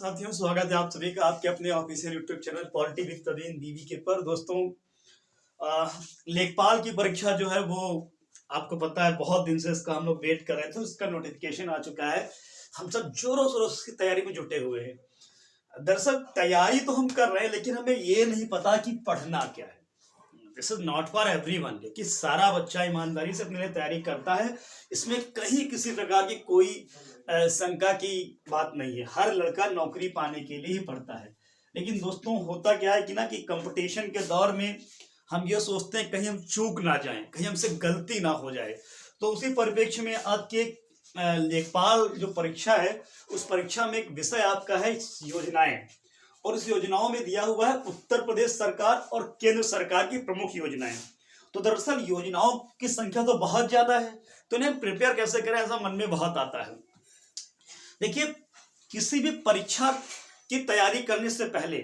साथियों, स्वागत है आप सभी का आपके अपने official YouTube channel polity with Praveen BV के पर। दोस्तों, लेखपाल की परीक्षा जो है वो आपको पता है बहुत दिन से इसका हम लोग वेट कर रहे थे। उसका नोटिफिकेशन आ चुका है। हम सब जोरों शोरों से तैयारी में जुटे हुए हैं। दरअसल तैयारी तो हम कर रहे हैं, लेकिन हमें ये नहीं पता कि पढ़ना क्या है। This is not for everyone, लेकिन सारा बच्चा ईमानदारी से अपने लिए तैयारी करता है। इसमें कहीं किसी प्रकार की कोई शंका की बात नहीं है। हर लड़का नौकरी पाने के लिए ही पढ़ता है। लेकिन दोस्तों, होता क्या है कि कंपटीशन के दौर में हम ये सोचते हैं कहीं हम चूक ना जाएं, कहीं हमसे गलती ना हो जाए। तो उसी परिप्रेक्ष्य में आज के लेखपाल जो परीक्षा है, उस परीक्षा में एक विषय आपका है योजनाएं। और इस योजनाओं में दिया हुआ है उत्तर प्रदेश सरकार और केंद्र सरकार की प्रमुख योजनाएं। तो दरअसल योजनाओं की संख्या तो बहुत ज्यादा है, तो इन्हें प्रिपेयर कैसे करें, ऐसा मन में बहुत आता है। देखिए, किसी भी परीक्षा की तैयारी करने से पहले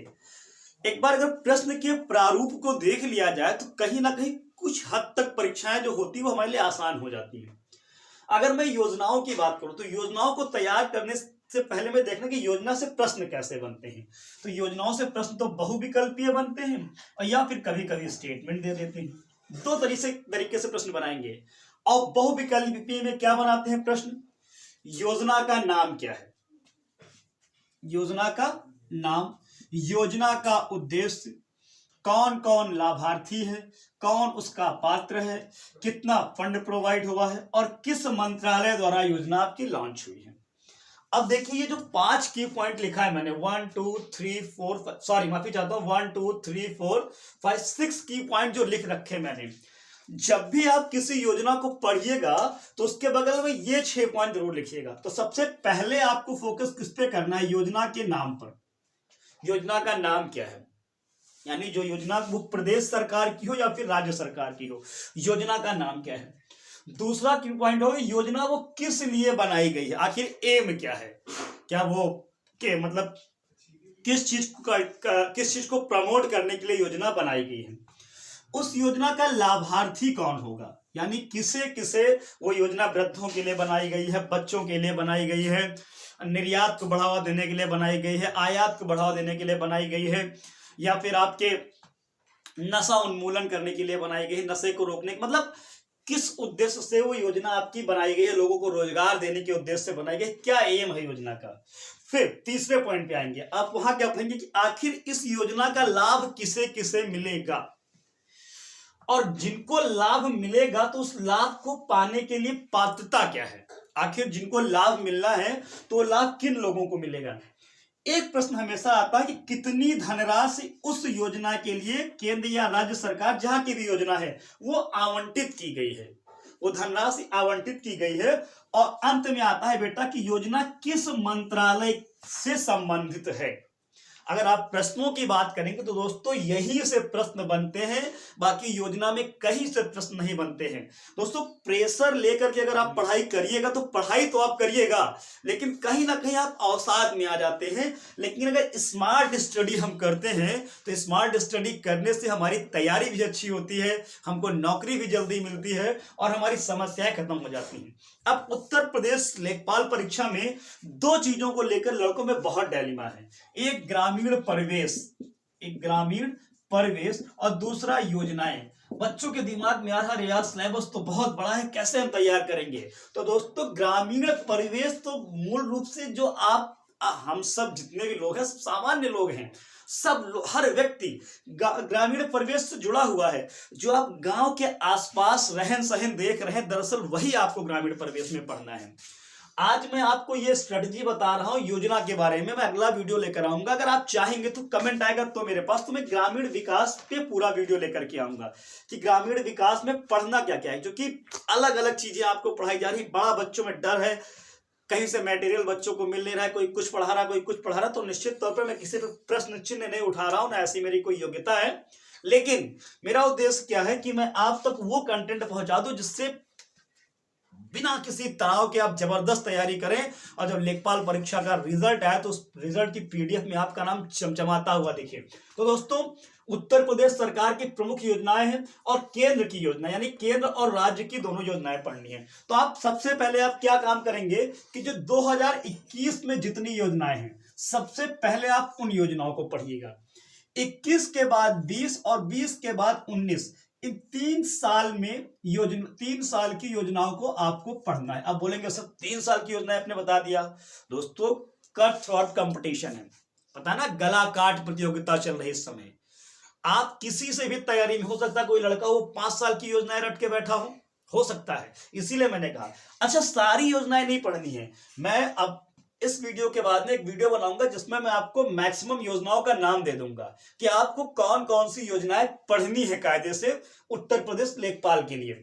एक बार अगर प्रश्न के प्रारूप को देख लिया जाए तो कहीं ना कहीं कुछ हद तक परीक्षाएं जो होती है वो हमारे लिए आसान हो जाती है। अगर मैं योजनाओं की बात करूं तो योजनाओं को तैयार करने से पहले मैं देखना कि योजना से प्रश्न कैसे बनते हैं। तो योजनाओं से प्रश्न तो बहुविकल्पीय बनते हैं और या फिर कभी कभी स्टेटमेंट दे देते हैं। दो तरीके से प्रश्न बनाएंगे। और बहुविकल्पीय में क्या बनाते हैं प्रश्न? योजना का नाम क्या है, योजना का नाम, योजना का उद्देश्य, कौन कौन लाभार्थी है, कौन उसका पात्र है, कितना फंड प्रोवाइड हुआ है और किस मंत्रालय द्वारा योजना आपकी लॉन्च हुई है। अब देखिए, ये जो 5 की पॉइंट लिखा है मैंने 1 2 3 4 5, सॉरी माफी चाहता हूं, 1 2 3 4 5 6 की पॉइंट जो लिख रखे मैंने। जब भी आप किसी योजना को पढ़िएगा तो उसके बगल में ये 6 पॉइंट जरूर लिखिएगा। तो सबसे पहले आपको फोकस किस पे करना है? योजना के नाम पर। योजना का नाम क्या है, यानी जो योजना वो प्रदेश सरकार की हो या फिर राज्य सरकार की हो, योजना का नाम क्या है। दूसरा की पॉइंट हो, योजना वो किस लिए बनाई गई है, आखिर एम क्या है, क्या वो के मतलब किस चीज को प्रमोट करने के लिए योजना बनाई गई है। उस योजना का लाभार्थी कौन होगा, यानी किसे किसे वो योजना वृद्धों के लिए बनाई गई है, बच्चों के लिए बनाई गई है, निर्यात को बढ़ावा देने के लिए बनाई गई है, आयात को बढ़ावा देने के लिए बनाई गई है, या फिर आपके नशा उन्मूलन करने के लिए बनाई गई है, नशे को रोकने, मतलब किस उद्देश्य से वो योजना आपकी बनाई गई है, लोगों को रोजगार देने के उद्देश्य से बनाई गई, क्या एम है योजना का। फिर तीसरे पॉइंट पे आएंगे, आप वहां क्या पढ़ेंगे कि आखिर इस योजना का लाभ किसे किसे मिलेगा, और जिनको लाभ मिलेगा तो उस लाभ को पाने के लिए पात्रता क्या है। आखिर जिनको लाभ मिलना है तो लाभ किन लोगों को मिलेगा। एक प्रश्न हमेशा आता है कि कितनी धनराशि उस योजना के लिए केंद्र या राज्य सरकार, जहां की भी योजना है, वो आवंटित की गई है, वो धनराशि आवंटित की गई है। और अंत में आता है बेटा कि योजना किस मंत्रालय से संबंधित है। अगर आप प्रश्नों की बात करेंगे तो दोस्तों यही से प्रश्न बनते हैं, बाकी योजना में कहीं से प्रश्न नहीं बनते हैं। दोस्तों, प्रेशर लेकर के अगर आप पढ़ाई करिएगा तो पढ़ाई तो आप करिएगा, लेकिन कहीं ना कहीं आप अवसाद में आ जाते हैं। लेकिन अगर स्मार्ट स्टडी हम करते हैं तो स्मार्ट स्टडी करने से हमारी तैयारी भी अच्छी होती है, हमको नौकरी भी जल्दी मिलती है और हमारी समस्याएं खत्म हो जाती हैं। अब उत्तर प्रदेश लेखपाल परीक्षा में 2 चीजों को लेकर लड़कों में बहुत डायलेमा है। एक ग्रामीण परिवेश और दूसरा योजनाएं। बच्चों के दिमाग में आ रहा है यार सिलेबस तो बहुत बड़ा है, कैसे हम तैयार करेंगे। तो दोस्तों, ग्रामीण परिवेश तो मूल रूप से जो हम सब जितने भी लोग हैं, सब सामान्य लोग हैं, हर व्यक्ति ग्रामीण परिवेश से जुड़ा हुआ है। जो आप गांव के आसपास रहन सहन देख रहे हैं, दरअसल वही आपको ग्रामीण परिवेश में पढ़ना है। आज मैं आपको ये स्ट्रेटजी बता रहा हूं योजना के बारे में, मैं अगला वीडियो लेकर आऊंगा। अगर आप चाहेंगे तो कमेंट आएगा तो मेरे पास, तो मैं ग्रामीण विकास पे पूरा वीडियो लेकर के आऊंगा कि ग्रामीण विकास में पढ़ना क्या क्या है, क्योंकि अलग अलग चीजें आपको पढ़ाई जा रही। बड़ा बच्चों में डर है, कहीं से मटेरियल बच्चों को मिल नहीं रहा है, कोई कुछ पढ़ा रहा है, कोई कुछ पढ़ा रहा है। तो निश्चित तौर पर मैं किसी पर प्रश्न चिन्ह नहीं उठा रहा हूं, ना ऐसी मेरी कोई योग्यता है। लेकिन मेरा उद्देश्य क्या है कि मैं आप तक वो कंटेंट पहुंचा दूं जिससे बिना किसी तनाव के आप जबरदस्त तैयारी करें, और जब लेखपाल परीक्षा का रिजल्ट आए तो उस रिजल्ट की पीडीएफ में आपका नाम चमचमाता हुआ दिखे। तो दोस्तों, उत्तर प्रदेश सरकार की प्रमुख योजनाएं हैं और केंद्र की योजना, यानी केंद्र और राज्य की दोनों योजनाएं पढ़नी है। तो आप सबसे पहले आप क्या काम करेंगे कि जो 2021 में जितनी योजनाएं हैं सबसे पहले आप उन योजनाओं को पढ़िएगा। 21 के बाद 20 और 20 के बाद 19, इन 3 साल की योजनाओं को आपको पढ़ना है। अब बोलेंगे सर 3 साल की योजना आपने बता दिया। दोस्तों कट थ्रोट कंपटीशन है, पता ना, गला काट प्रतियोगिता चल रही इस समय। आप किसी से भी तैयारी में, हो सकता है कोई लड़का वो 5 साल की योजनाएं रट के बैठा हो सकता है। इसीलिए मैंने कहा अच्छा सारी योजनाएं नहीं पढ़नी है। मैं अब इस वीडियो के बाद में एक वीडियो बनाऊंगा जिसमें मैं आपको मैक्सिमम योजनाओं का नाम दे दूंगा कि आपको कौन कौन सी योजनाएं पढ़नी है कायदे से उत्तर प्रदेश लेखपाल के लिए,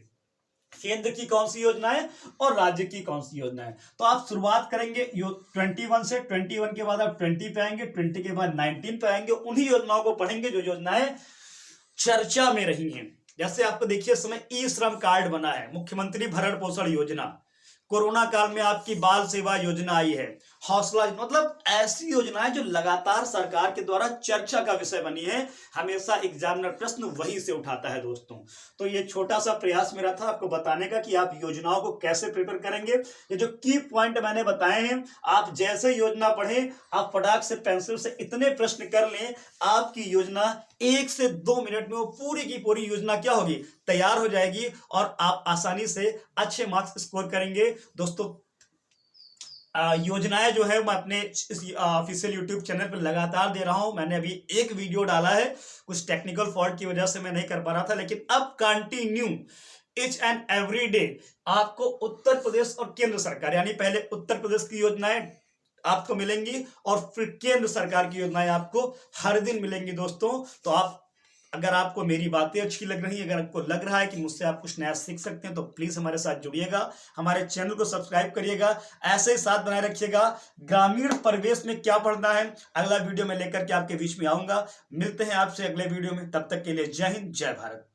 केंद्र की कौन सी योजना है और राज्य की कौन सी योजना है। तो आप शुरुआत करेंगे 21 से, 21 के बाद आप 20 पे आएंगे, 20 के बाद 19 पे आएंगे। उन्हीं योजनाओं को पढ़ेंगे जो योजनाएं चर्चा में रही हैं। जैसे आपको देखिए इस समय ई श्रम कार्ड बना है, मुख्यमंत्री भरण पोषण योजना, कोरोना काल में आपकी बाल सेवा योजना आई है, हौसला, मतलब ऐसी योजनाएं जो लगातार सरकार के द्वारा चर्चा का विषय बनी है। हमेशा एग्जामिनर प्रश्न वही से उठाता है दोस्तों। तो ये छोटा सा प्रयास मेरा था आपको बताने का कि आप योजनाओं को कैसे प्रिपेयर करेंगे। ये जो की पॉइंट मैंने बताए हैं, आप जैसे योजना पढ़ें, आप फटाक से पेंसिल से इतने प्रश्न कर लें, आपकी योजना 1 से 2 मिनट में वो पूरी की पूरी योजना क्या होगी, तैयार हो जाएगी और आप आसानी से अच्छे मार्क्स स्कोर करेंगे। दोस्तों योजनाएं जो है मैं अपने इस ऑफिशियल यूट्यूब चैनल पर लगातार दे रहा हूं। मैंने अभी एक वीडियो डाला है, कुछ टेक्निकल फॉल्ट की वजह से मैं नहीं कर पा रहा था, लेकिन अब continue each and every day आपको उत्तर प्रदेश और केंद्र सरकार, यानी पहले उत्तर प्रदेश की योजनाएं आपको मिलेंगी और फिर केंद्र सरकार की योजनाएं आपको हर दिन मिलेंगी दोस्तों। तो आप, अगर आपको मेरी बातें अच्छी लग रही है, अगर आपको लग रहा है कि मुझसे आप कुछ नया सीख सकते हैं, तो प्लीज हमारे साथ जुड़िएगा, हमारे चैनल को सब्सक्राइब करिएगा, ऐसे ही साथ बनाए रखिएगा। ग्रामीण परिवेश में क्या पढ़ना है अगला वीडियो में लेकर के आपके बीच में आऊंगा। मिलते हैं आपसे अगले वीडियो में, तब तक के लिए जय हिंद जय भारत।